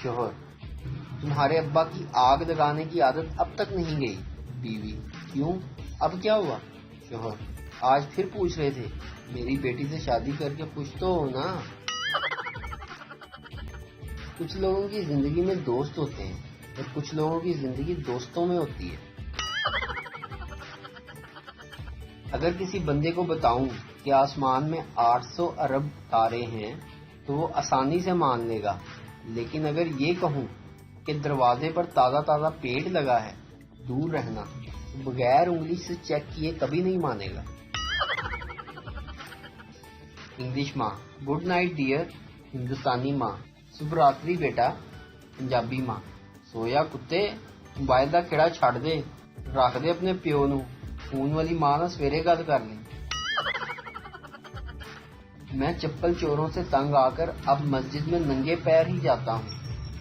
شوہر: تمہارے ابا کی آگ لگانے کی عادت اب تک نہیں گئی. بیوی: کیوں، اب کیا ہوا؟ شوہر: آج پھر پوچھ رہے تھے. میری بیٹی سے شادی کر کے خوش تو ہو نا. کچھ لوگوں کی زندگی میں دوست ہوتے ہیں اور کچھ لوگوں کی زندگی دوستوں میں ہوتی ہے. اگر کسی بندے کو بتاؤں کہ آسمان میں 800 ارب تارے ہیں تو وہ آسانی سے مان لے گا، لیکن اگر یہ کہوں کہ دروازے پر تازہ تازہ پیڑ لگا ہے، دور رہنا، تو بغیر انگلی سے چیک کیے کبھی نہیں مانے گا. انگلش ماں: گڈ نائٹ ڈیئر. ہندوستانی ماں: شبھ راتری بیٹا. پنجابی ماں: سویا کتے، موبائل دا کھڑا چھڑ دے، رکھ دے اپنے پیو نو، فون والی ماں نہ سویرے گل کر لیں. میں چپل چوروں سے تنگ آ کر اب مسجد میں ننگے پیر ہی جاتا ہوں.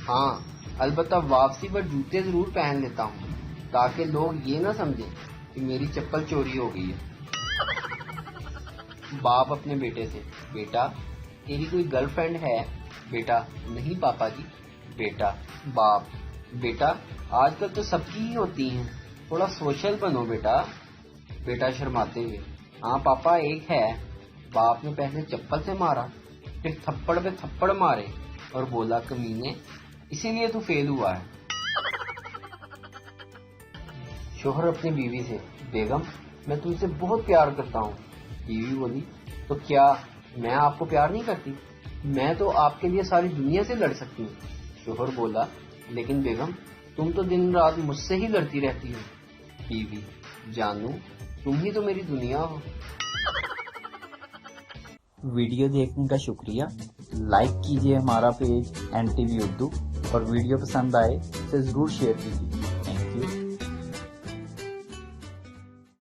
ہاں، البتہ واپسی پر جوتے ضرور پہن لیتا ہوں تاکہ لوگ یہ نہ سمجھیں کہ میری چپل چوری ہو گئی ہے. باپ اپنے بیٹے سے: بیٹا، تیری کوئی گرل فرینڈ ہے؟ بیٹا: نہیں پاپا جی. بیٹا: باپ: بیٹا، آج کل تو سب کی ہی ہوتی ہیں، تھوڑا سوشل بنو بیٹا. بیٹا شرماتے ہوئے: ہاں پاپا، ایک ہے. باپ نے پہلے چپل سے مارا، پھر تھپڑ پہ تھپڑ مارے اور بولا: کمینے، اسی لیے تو فیل ہوا ہے. شوہر اپنی بیوی سے: بیگم، میں تم سے بہت پیار کرتا ہوں. بیوی بولی: تو کیا میں آپ کو پیار نہیں کرتی؟ میں تو آپ کے لیے ساری دنیا سے لڑ سکتی ہوں. شوہر بولا: لیکن بیگم، تم تو دن رات مجھ سے ہی لڑتی رہتی ہو. بیوی: جانو، تم ہی تو میری دنیا ہو. ویڈیو دیکھنے کا شکریہ. لائک کیجیے ہمارا پیج NTV اردو، اور ویڈیو پسند آئے اسے ضرور شیئر کیجیے.